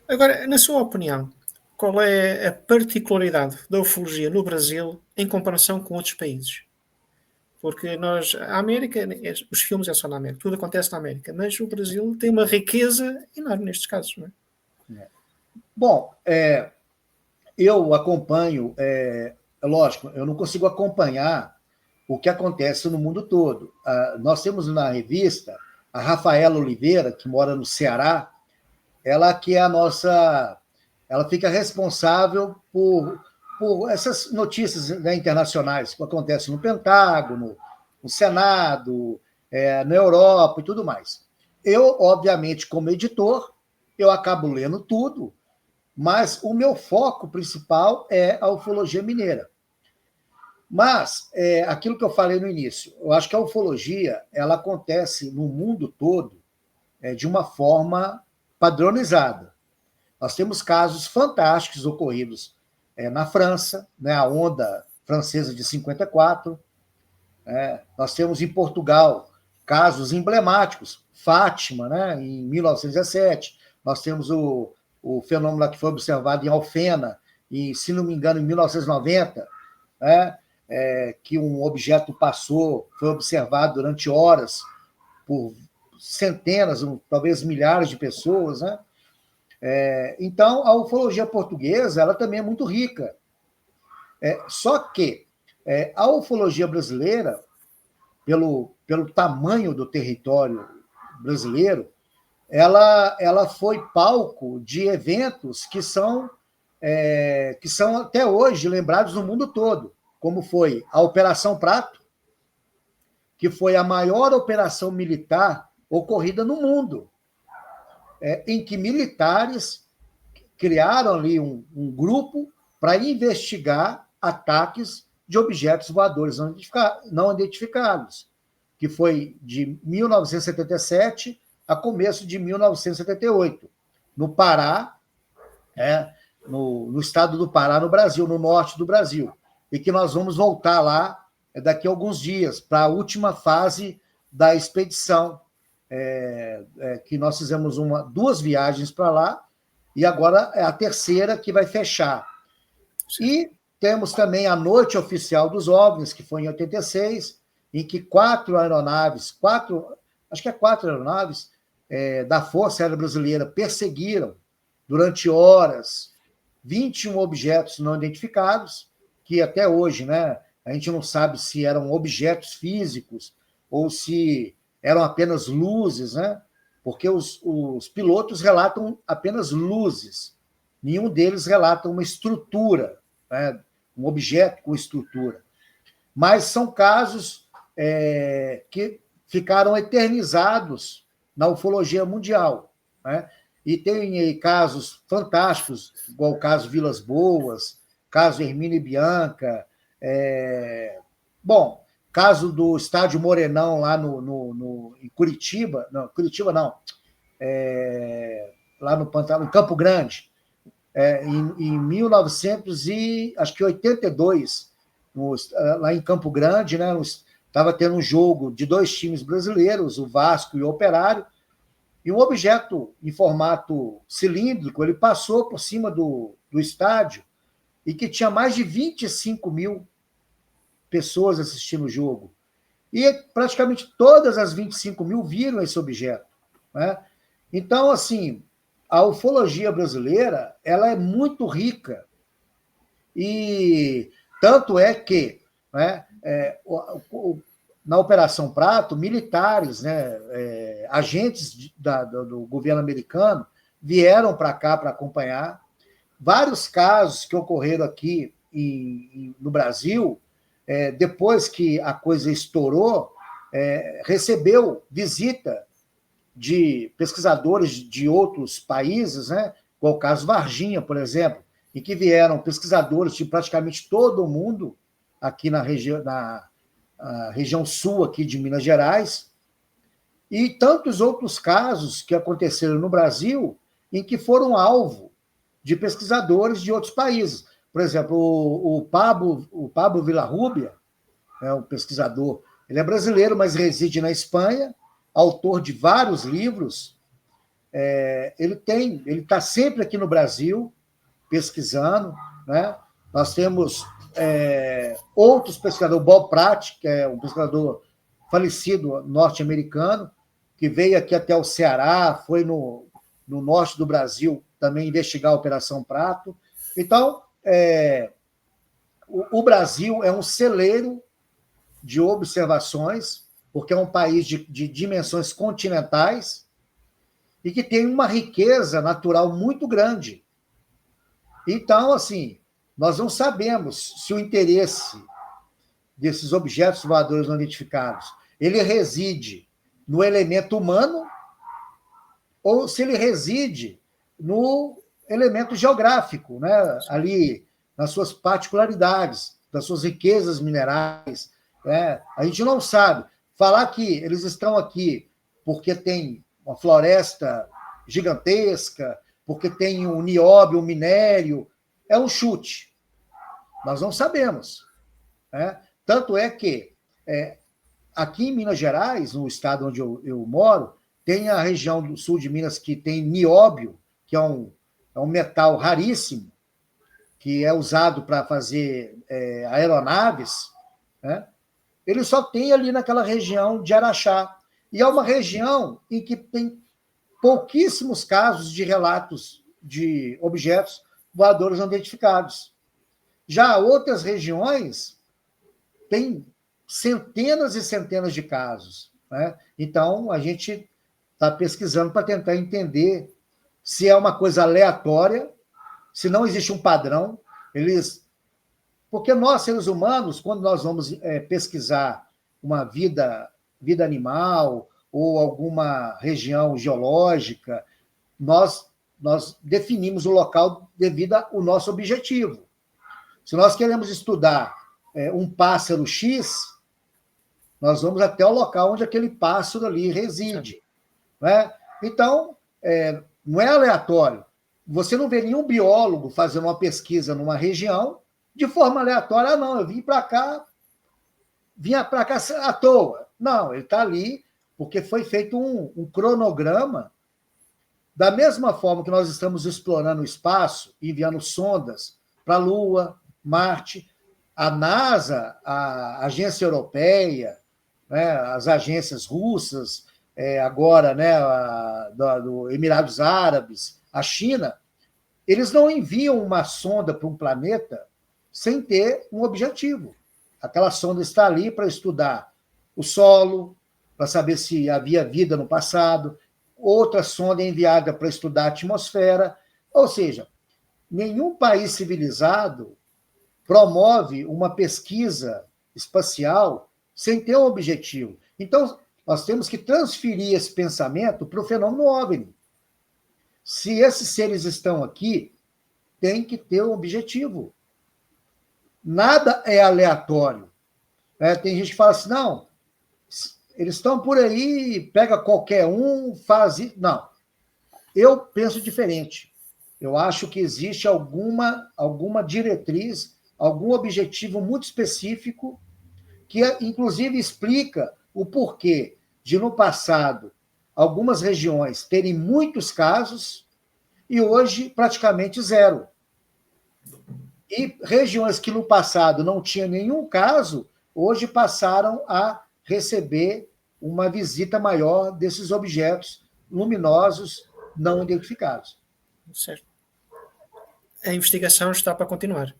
Agora, na sua opinião, qual é a particularidade da ufologia no Brasil em comparação com outros países? Porque nós, a América, os filmes é só na América, tudo acontece na América, mas o Brasil tem uma riqueza enorme nestes casos, não é? Bom, eu acompanho, é lógico, eu não consigo acompanhar o que acontece no mundo todo. Nós temos na revista a Rafaela Oliveira, que mora no Ceará, ela que é a nossa. Ela fica responsável por essas notícias, né, internacionais que acontecem no Pentágono, no Senado, na Europa e tudo mais. Eu, obviamente, como editor, eu acabo lendo tudo, mas o meu foco principal é a ufologia mineira. Mas, aquilo que eu falei no início, eu acho que a ufologia ela acontece no mundo todo de uma forma padronizada. Nós temos casos fantásticos ocorridos na França, né, a onda francesa de 54. Nós temos em Portugal casos emblemáticos, Fátima, né, em 1917. Nós temos o fenômeno lá que foi observado em Alfena, e, se não me engano, em 1990, né, que um objeto passou, foi observado durante horas por centenas, talvez milhares de pessoas, né? Então, a ufologia portuguesa ela também é muito rica. Só que a ufologia brasileira, pelo tamanho do território brasileiro, ela foi palco de eventos que são até hoje lembrados no mundo todo, como foi a Operação Prato, que foi a maior operação militar ocorrida no mundo, em que militares criaram ali um grupo para investigar ataques de objetos voadores não identificados, que foi de 1977 a começo de 1978, no Pará, no estado do Pará, no Brasil, no norte do Brasil, e que nós vamos voltar lá daqui a alguns dias para a última fase da expedição, que nós fizemos duas viagens para lá, e agora é a terceira que vai fechar. Certo. E temos também a Noite Oficial dos OVNIs, que foi em 86, em que quatro aeronaves da Força Aérea Brasileira perseguiram durante horas 21 objetos não identificados, que até hoje, né, a gente não sabe se eram objetos físicos ou se eram apenas luzes, né? Porque os pilotos relatam apenas luzes. Nenhum deles relata uma estrutura, né? Um objeto com estrutura. Mas são casos que ficaram eternizados na ufologia mundial, né? E tem casos fantásticos, igual o caso Vilas Boas, caso Hermínio e Bianca, bom, caso do Estádio Morenão lá em Curitiba, não, Curitiba não, lá no Pantanal, em Campo Grande, em 1982, lá em Campo Grande, né, estava tendo um jogo de dois times brasileiros, o Vasco e o Operário, e um objeto em formato cilíndrico, ele passou por cima do estádio, e que tinha mais de 25 mil pessoas assistindo o jogo. E praticamente todas as 25 mil viram esse objeto, né? Então, assim, a ufologia brasileira ela é muito rica, e tanto é que, né, na Operação Prato, militares, né, agentes do governo americano vieram para cá para acompanhar. Vários casos que ocorreram aqui no Brasil, depois que a coisa estourou, recebeu visita de pesquisadores de outros países, né? Como o caso Varginha, por exemplo, em que vieram pesquisadores de praticamente todo o mundo, aqui na região sul aqui de Minas Gerais, e tantos outros casos que aconteceram no Brasil, em que foram alvo de pesquisadores de outros países. Por exemplo, o Pablo Villarrubia, um pesquisador, ele é brasileiro, mas reside na Espanha, autor de vários livros, ele está sempre aqui no Brasil, pesquisando, né? Nós temos outros pesquisadores, o Bob Pratt, que é um pesquisador falecido norte-americano, que veio aqui até o Ceará, foi no norte do Brasil também investigar a Operação Prato. Então, o Brasil é um celeiro de observações, porque é um país de dimensões continentais e que tem uma riqueza natural muito grande. Então, assim, nós não sabemos se o interesse desses objetos voadores não identificados ele reside no elemento humano ou se ele reside no elemento geográfico, né? Ali nas suas particularidades, das suas riquezas minerais. Né? A gente não sabe. Falar que eles estão aqui porque tem uma floresta gigantesca, porque tem um nióbio, um minério, é um chute. Nós não sabemos. Né? Tanto é que aqui em Minas Gerais, no estado onde eu moro, tem a região do sul de Minas que tem nióbio, que é um metal raríssimo, que é usado para fazer aeronaves, né? Ele só tem ali naquela região de Araxá. E é uma região em que tem pouquíssimos casos de relatos de objetos voadores não identificados. Já outras regiões têm centenas e centenas de casos. Né? Então, a gente está pesquisando para tentar entender se é uma coisa aleatória, se não existe um padrão. Porque nós, seres humanos, quando nós vamos pesquisar uma vida animal ou alguma região geológica, nós definimos o local devido ao nosso objetivo. Se nós queremos estudar um pássaro X, nós vamos até o local onde aquele pássaro ali reside. Né? Então, não é aleatório. Você não vê nenhum biólogo fazendo uma pesquisa numa região de forma aleatória. Ah, não, eu vinha para cá à toa. Não, ele está ali porque foi feito um cronograma. Da mesma forma que nós estamos explorando o espaço, enviando sondas para a Lua, Marte, a NASA, a Agência Europeia, né, as agências russas, agora, né, do Emirados Árabes, a China, eles não enviam uma sonda para um planeta sem ter um objetivo. Aquela sonda está ali para estudar o solo, para saber se havia vida no passado, outra sonda é enviada para estudar a atmosfera. Ou seja, nenhum país civilizado promove uma pesquisa espacial sem ter um objetivo. Então, nós temos que transferir esse pensamento para o fenômeno OVNI. Se esses seres estão aqui, tem que ter um objetivo. Nada é aleatório. Tem gente que fala assim, não, eles estão por aí, pega qualquer um, faz isso. Não. Eu penso diferente. Eu acho que existe alguma diretriz, algum objetivo muito específico que, inclusive, explica o porquê de, no passado, algumas regiões terem muitos casos e hoje praticamente zero. E regiões que no passado não tinham nenhum caso, hoje passaram a receber uma visita maior desses objetos luminosos não identificados. Certo. A investigação está para continuar.